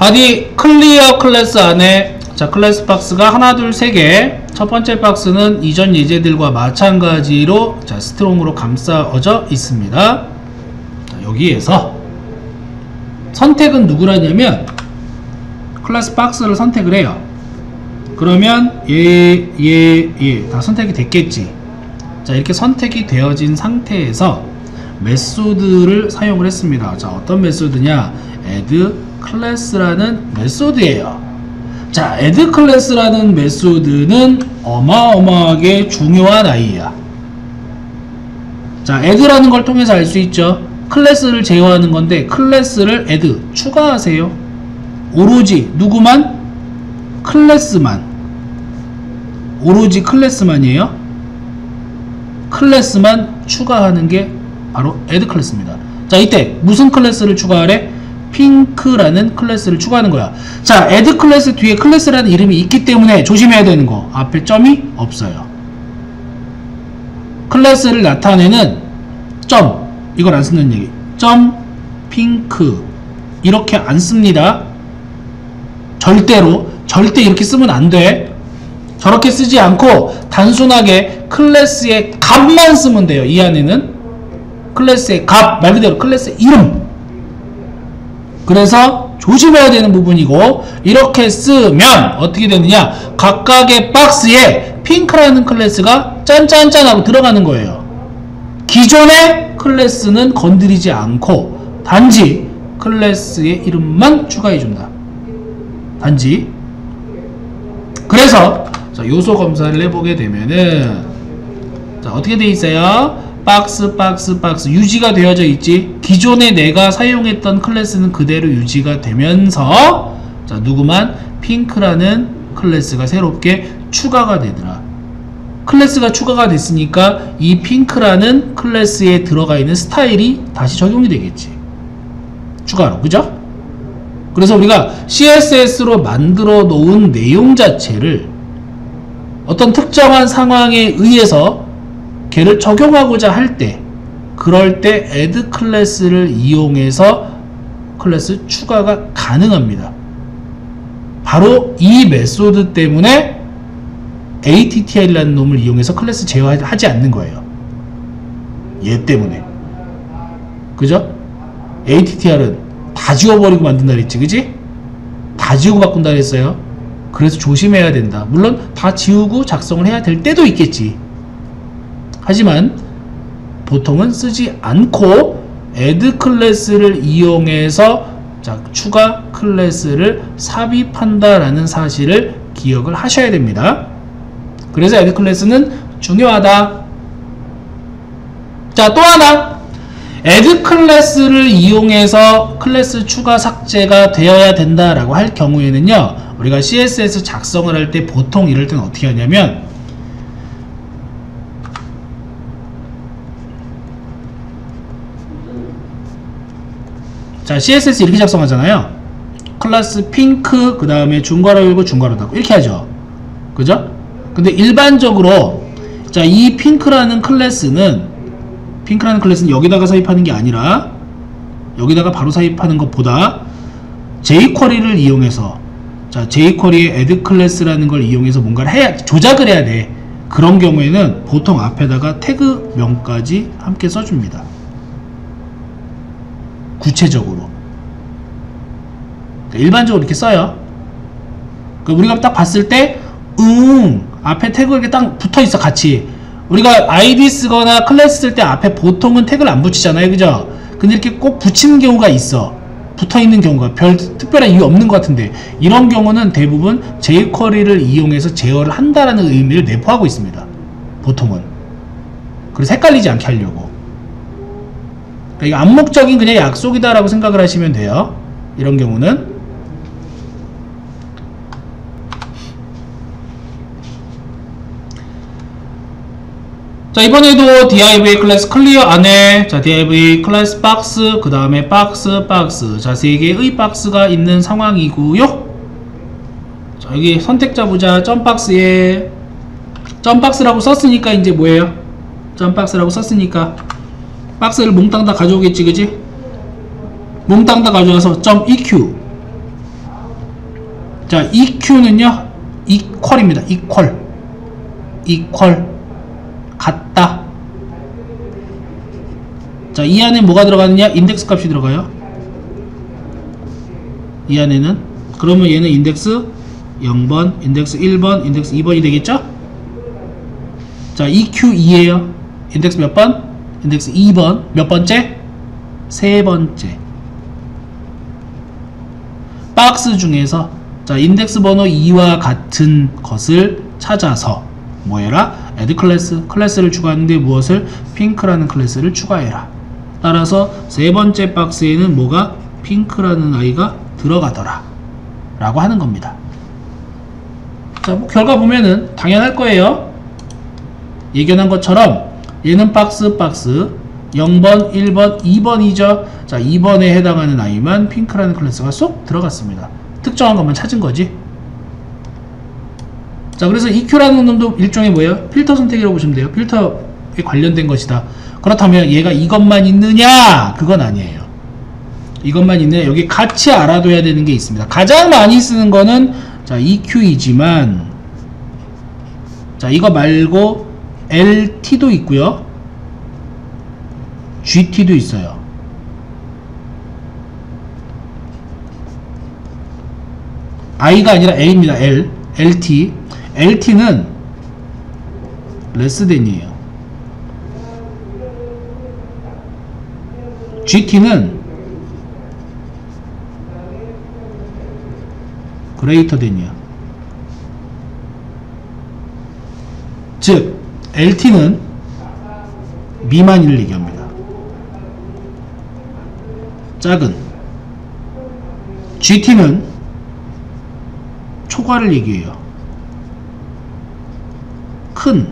바디 클리어 클래스 안에 자 클래스 박스가 하나 둘 세 개. 첫 번째 박스는 이전 예제들과 마찬가지로 자 스트롱으로 감싸어져 있습니다. 자, 여기에서 선택은 누구라냐면 클래스 박스를 선택을 해요. 그러면 얘 다 선택이 됐겠지. 자 이렇게 선택이 되어진 상태에서 메소드를 사용을 했습니다. 자 어떤 메소드냐, add class라는 메소드예요. 자 add class라는 메소드는 어마어마하게 중요한 아이야. 자 add라는 걸 통해서 알 수 있죠. 클래스를 제어하는 건데 클래스를 add 추가하세요. 오로지 누구만? 클래스만. 오로지 클래스만이에요. 클래스만 추가하는 게 바로 add 클래스입니다. 자 이때 무슨 클래스를 추가하래? 핑크라는 클래스를 추가하는 거야. 자 add 클래스 뒤에 클래스라는 이름이 있기 때문에 조심해야 되는 거, 앞에 점이 없어요. 클래스를 나타내는 점, 이걸 안 쓰는 얘기. 점 핑크 이렇게 안 씁니다. 절대 이렇게 쓰면 안 돼. 저렇게 쓰지 않고 단순하게 클래스의 값만 쓰면 돼요. 이 안에는 클래스의 값, 말 그대로 클래스의 이름. 그래서 조심해야 되는 부분이고, 이렇게 쓰면 어떻게 되느냐, 각각의 박스에 핑크라는 클래스가 짠짠짠 하고 들어가는 거예요. 기존의 클래스는 건드리지 않고 단지 클래스의 이름만 추가해준다. 단지. 그래서 자, 요소 검사를 해보게 되면은 자 어떻게 돼 있어요? 박스 유지가 되어져 있지. 기존에 내가 사용했던 클래스는 그대로 유지가 되면서 자 누구만? 핑크라는 클래스가 새롭게 추가가 되더라. 클래스가 추가가 됐으니까 이 핑크라는 클래스에 들어가 있는 스타일이 다시 적용이 되겠지. 추가로. 그죠? 그래서 우리가 CSS로 만들어 놓은 내용 자체를 어떤 특정한 상황에 의해서 걔를 적용하고자 할 때, 그럴 때 add 클래스를 이용해서 클래스 추가가 가능합니다. 바로 이 메소드 때문에 ATTR이라는 놈을 이용해서 클래스 제어하지 않는 거예요. 얘 때문에. 그죠? ATTR은 다 지워버리고 만든다 그랬지, 그지? 다 지우고 바꾼다 그랬어요. 그래서 조심해야 된다. 물론 다 지우고 작성을 해야 될 때도 있겠지. 하지만 보통은 쓰지 않고 add 클래스를 이용해서 자, 추가 클래스를 삽입한다라는 사실을 기억을 하셔야 됩니다. 그래서 add 클래스는 중요하다. 자, 또 하나, add 클래스를 이용해서 클래스 추가 삭제가 되어야 된다라고 할 경우에는요, 우리가 CSS 작성을 할 때 보통 이럴 때는 어떻게 하냐면 자 CSS 이렇게 작성하잖아요. 클래스 핑크 그 다음에 중괄호 열고 중괄호 닫고 이렇게 하죠. 그죠? 근데 일반적으로 자 이 핑크라는 클래스는 여기다가 삽입하는 게 아니라 여기다가 바로 삽입하는 것보다 jQuery를 이용해서 자 jQuery의 add 클래스라는 걸 이용해서 뭔가를 조작을 해야 돼. 그런 경우에는 보통 앞에다가 태그명까지 함께 써줍니다. 구체적으로. 그러니까 일반적으로 이렇게 써요. 그러니까 우리가 딱 봤을 때 앞에 태그가 이렇게 딱 붙어있어 같이. 우리가 ID 쓰거나 클래스 쓸 때 앞에 보통은 태그를 안 붙이잖아요, 그죠? 근데 이렇게 꼭 붙이는 경우가 있어. 붙어있는 경우가 별 특별한 이유 없는 것 같은데, 이런 경우는 대부분 jQuery를 이용해서 제어를 한다라는 의미를 내포하고 있습니다. 보통은. 그래서 헷갈리지 않게 하려고. 그러니까 이거 암묵적인 그냥 약속이다라고 생각을 하시면 돼요. 이런 경우는. 자 이번에도 div 클래스 클리어 안에 자 div 클래스 박스 그 다음에 박스 자 3개의 박스가 있는 상황이고요. 자 여기 선택자 보자. 점박스에 점박스라고 썼으니까 이제 뭐예요? 점박스라고 썼으니까 박스를 몽땅 다 가져오겠지, 그지? 몽땅 다 가져와서 점 EQ 자, EQ는요, equal입니다. equal. 같다. 자, 이 안에 뭐가 들어가느냐? 인덱스 값이 들어가요. 이 안에는. 그러면 얘는 인덱스 0번, 인덱스 1번, 인덱스 2번이 되겠죠? 자, EQ2에요. 인덱스 몇 번? 인덱스 2번. 몇 번째? 세 번째. 박스 중에서 자, 인덱스 번호 2와 같은 것을 찾아서 뭐해라? add 클래스, 클래스를 추가하는데 무엇을? 핑크라는 클래스를 추가해라. 따라서 세 번째 박스에는 뭐가? 핑크라는 아이가 들어가더라 라고 하는 겁니다. 자, 뭐 결과 보면은 당연할 거예요. 예견한 것처럼 얘는 박스 0번, 1번, 2번이죠. 자, 2번에 해당하는 아이만 핑크라는 클래스가 쏙 들어갔습니다. 특정한 것만 찾은 거지. 자, 그래서 EQ라는 놈도 일종의 뭐예요? 필터 선택이라고 보시면 돼요. 필터에 관련된 것이다. 그렇다면 얘가 이것만 있느냐? 그건 아니에요. 이것만 있느냐? 여기 같이 알아둬야 되는 게 있습니다. 가장 많이 쓰는 거는 자, EQ이지만 자, 이거 말고 LT도 있고요. GT도 있어요. I가 아니라 L입니다. LT. LT는 less than이에요. GT는 greater than이야. 즉 LT는 미만을 얘기합니다. 작은. GT는 초과를 얘기해요. 큰.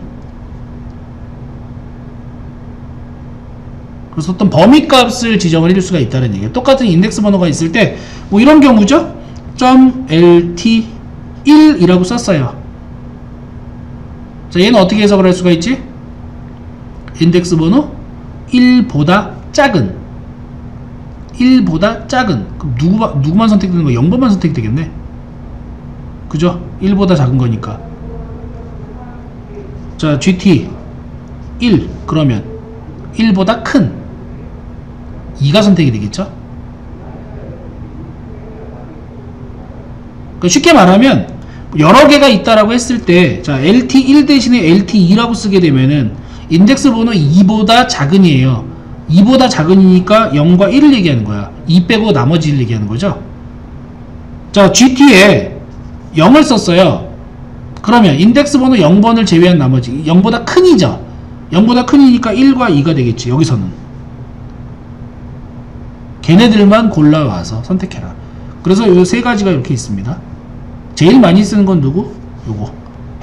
그래서 어떤 범위값을 지정을 해줄 수가 있다는 얘기예요. 똑같은 인덱스 번호가 있을 때 뭐 이런 경우죠. .lt1이라고 썼어요. 자, 얘는 어떻게 해석을 할 수가 있지? 인덱스 번호 1보다 작은. 1보다 작은. 그럼 누구만 선택되는 거? 0번만 선택되겠네. 그죠? 1보다 작은 거니까. 자, GT 1 그러면 1보다 큰 2가 선택이 되겠죠? 그러니까 쉽게 말하면 여러 개가 있다라고 했을 때 자, LT1 대신에 LT2라고 쓰게 되면은 인덱스 번호 2보다 작은이에요. 2보다 작은이니까 0과 1을 얘기하는 거야. 2 빼고 나머지를 얘기하는 거죠. 자, GT에 0을 썼어요. 그러면 인덱스 번호 0번을 제외한 나머지 0보다 큰이죠. 0보다 큰이니까 1과 2가 되겠지. 여기서는 걔네들만 골라와서 선택해라. 그래서 이 세 가지가 이렇게 있습니다. 제일 많이 쓰는 건 누구? 요거.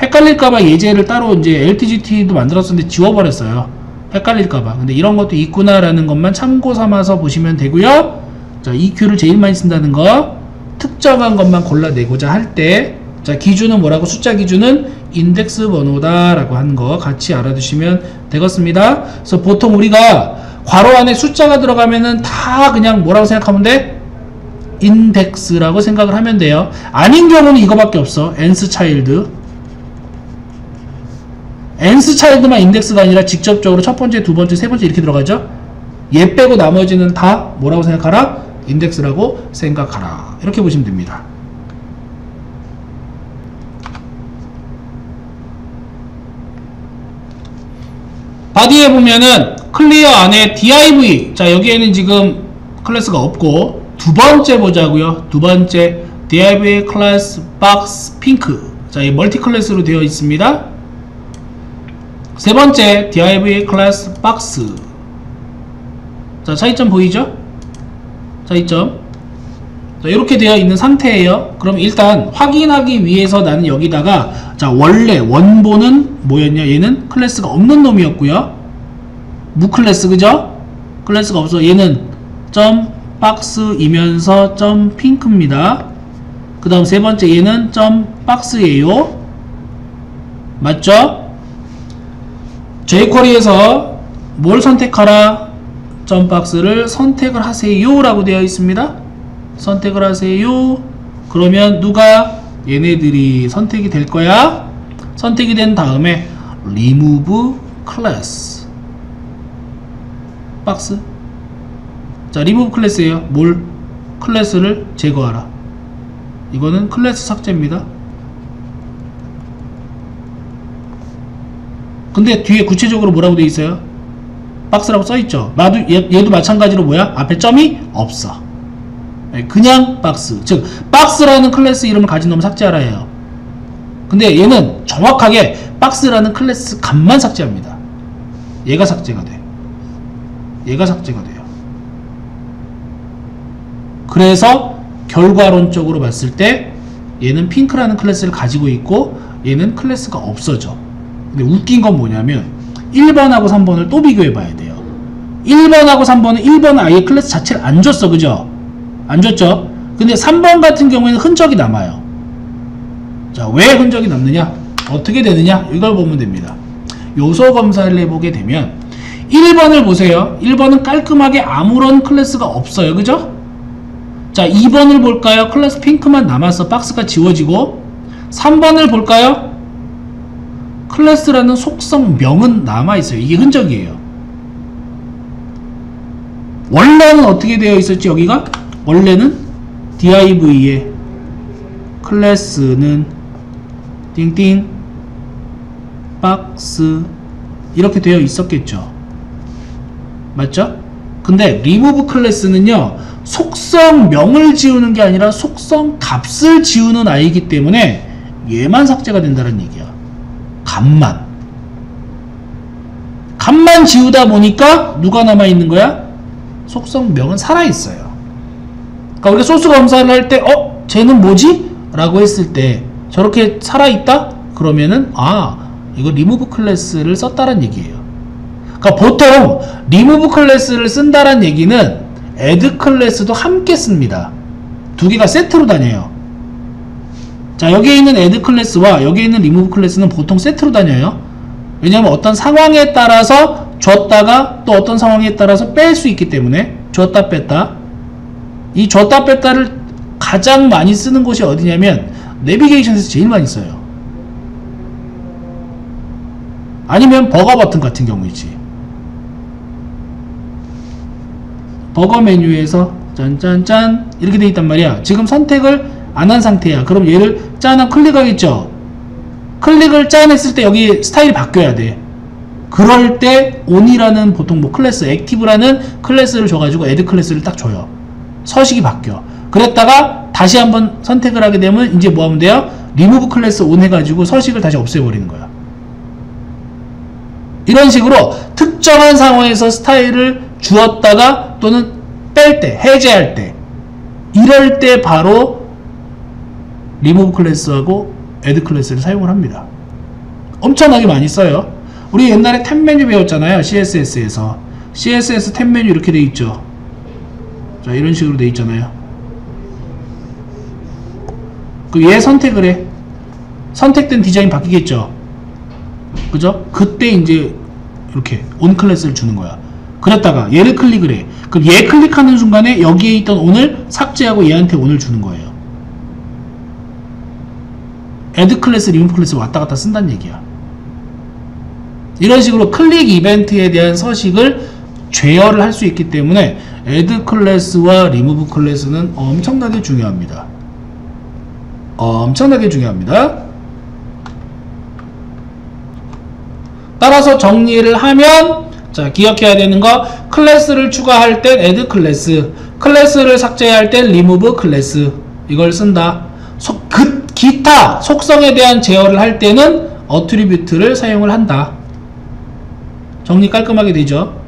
헷갈릴까봐 예제를 따로 이제 LTGT도 만들었었는데 지워버렸어요. 헷갈릴까봐. 근데 이런 것도 있구나라는 것만 참고 삼아서 보시면 되고요. 자, EQ를 제일 많이 쓴다는 거, 특정한 것만 골라내고자 할 때, 자, 기준은 뭐라고? 숫자 기준은 인덱스 번호다라고 하는 거 같이 알아두시면 되겠습니다. 그래서 보통 우리가 괄호 안에 숫자가 들어가면은 다 그냥 뭐라고 생각하면 돼? 인덱스라고 생각을 하면 돼요. 아닌 경우는 이거밖에 없어. nth 차일드. nth 차일드만 인덱스가 아니라 직접적으로 첫 번째, 두 번째, 세 번째 이렇게 들어가죠. 얘 빼고 나머지는 다 뭐라고 생각하라? 인덱스라고 생각하라. 이렇게 보시면 됩니다. 바디에 보면은 클리어 안에 div, 자, 여기에는 지금 클래스가 없고, 두 번째 보자고요. 두 번째 div 클래스 박스 핑크. 자, 이 멀티 클래스로 되어 있습니다. 세 번째 div 클래스 박스. 자, 차이점 보이죠? 차이점. 자, 이렇게 되어 있는 상태예요. 그럼 일단 확인하기 위해서 나는 여기다가 자, 원래 원본은 뭐였냐? 얘는 클래스가 없는 놈이었고요. 무클래스, 그죠? 클래스가 없어. 얘는 점 박스이면서 점 핑크입니다. 그 다음 세 번째 얘는 점 박스예요. 맞죠? jQuery에서 뭘 선택하라? 점 박스를 선택을 하세요 라고 되어 있습니다. 선택을 하세요. 그러면 누가 얘네들이 선택이 될 거야. 선택이 된 다음에 remove class 박스. 자, remove class예요. 뭘? 클래스를 제거하라. 이거는 클래스 삭제입니다. 근데 뒤에 구체적으로 뭐라고 되어 있어요? 박스라고 써있죠. 얘도 마찬가지로 뭐야? 앞에 점이 없어. 그냥 박스. 즉 박스라는 클래스 이름을 가진 놈을 삭제하라 해요. 근데 얘는 정확하게 박스라는 클래스 값만 삭제합니다. 얘가 삭제가 돼. 얘가 삭제가 돼요. 그래서 결과론적으로 봤을 때 얘는 핑크라는 클래스를 가지고 있고 얘는 클래스가 없어져. 근데 웃긴 건 뭐냐면 1번하고 3번을 또 비교해 봐야 돼요. 1번하고 3번은 1번은 아예 클래스 자체를 안 줬어. 그죠? 안 줬죠? 근데 3번 같은 경우에는 흔적이 남아요. 자, 왜 흔적이 남느냐? 어떻게 되느냐? 이걸 보면 됩니다. 요소 검사를 해보게 되면 1번을 보세요. 1번은 깔끔하게 아무런 클래스가 없어요. 그죠? 자, 2번을 볼까요? 클래스 핑크만 남았어. 박스가 지워지고. 3번을 볼까요? 클래스라는 속성명은 남아있어요. 이게 흔적이에요. 원래는 어떻게 되어 있었지? 여기가? 원래는 div에 클래스는 띵띵 박스 이렇게 되어 있었겠죠. 맞죠? 근데 remove 클래스는요, 속성명을 지우는 게 아니라 속성 값을 지우는 아이기 때문에 얘만 삭제가 된다는 얘기야. 값만 지우다 보니까 누가 남아있는 거야? 속성명은 살아있어요. 그러니까 우리가 소스 검사를 할 때 쟤는 뭐지? 라고 했을 때 저렇게 살아있다? 그러면은 이거 remove 클래스를 썼다는 얘기예요. 그러니까 보통 remove 클래스를 쓴다는 얘기는 add 클래스도 함께 씁니다. 두 개가 세트로 다녀요. 자, 여기에 있는 add 클래스와 여기에 있는 remove 클래스는 보통 세트로 다녀요. 왜냐하면 어떤 상황에 따라서 줬다가 또 어떤 상황에 따라서 뺄 수 있기 때문에 줬다 뺐다. 이 줬다 뺐다를 가장 많이 쓰는 곳이 어디냐면 내비게이션에서 제일 많이 써요. 아니면 버거 버튼 같은 경우이지. 버거 메뉴에서 짠짠짠 이렇게 돼 있단 말이야. 지금 선택을 안 한 상태야. 그럼 얘를 짠 하고 클릭하겠죠. 클릭을 짠 했을 때 여기 스타일이 바뀌어야 돼. 그럴 때 on이라는 보통 뭐 클래스 액티브라는 클래스를 줘가지고 add 클래스를 딱 줘요. 서식이 바뀌어. 그랬다가 다시 한번 선택을 하게 되면 이제 뭐 하면 돼요? remove 클래스 on 해가지고 서식을 다시 없애버리는 거야. 이런 식으로 특정한 상황에서 스타일을 주었다가 또는 뺄 때, 해제할 때, 이럴 때 바로 remove 클래스하고 add 클래스를 사용을 합니다. 엄청나게 많이 써요. 우리 옛날에 탭 메뉴 배웠잖아요. CSS에서. CSS 탭 메뉴 이렇게 돼 있죠. 자, 이런 식으로 돼 있잖아요. 그 얘 선택을 해. 선택된 디자인 바뀌겠죠. 그죠? 그때 이제 이렇게 on 클래스를 주는 거야. 그랬다가 얘를 클릭을 해. 그럼 얘 클릭하는 순간에 여기에 있던 on을 삭제하고 얘한테 on을 주는 거예요. add 클래스, remove 클래스 왔다 갔다 쓴다는 얘기야. 이런 식으로 클릭 이벤트에 대한 서식을 제어를 할 수 있기 때문에 add 클래스와 remove 클래스는 엄청나게 중요합니다. 엄청나게 중요합니다. 따라서 정리를 하면, 자, 기억해야 되는 거, 클래스를 추가할 땐 add 클래스, 클래스를 삭제할 땐 remove 클래스, 이걸 쓴다. 기타 속성에 대한 제어를 할 때는 attribute를 사용을 한다. 정리 깔끔하게 되죠?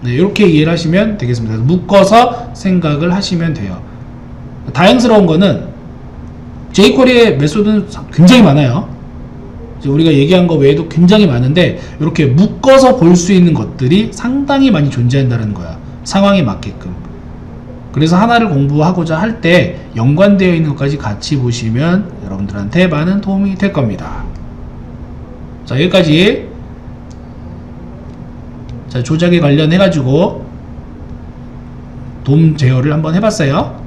네, 이렇게 이해를 하시면 되겠습니다. 묶어서 생각을 하시면 돼요. 다행스러운 거는 jQuery의 메소드는 굉장히 많아요. 우리가 얘기한 거 외에도 굉장히 많은데 이렇게 묶어서 볼 수 있는 것들이 상당히 많이 존재한다는 거야. 상황에 맞게끔. 그래서 하나를 공부하고자 할 때 연관되어 있는 것까지 같이 보시면 여러분들한테 많은 도움이 될 겁니다. 자, 여기까지 자, 조작에 관련해 가지고 도움 제어를 한번 해봤어요.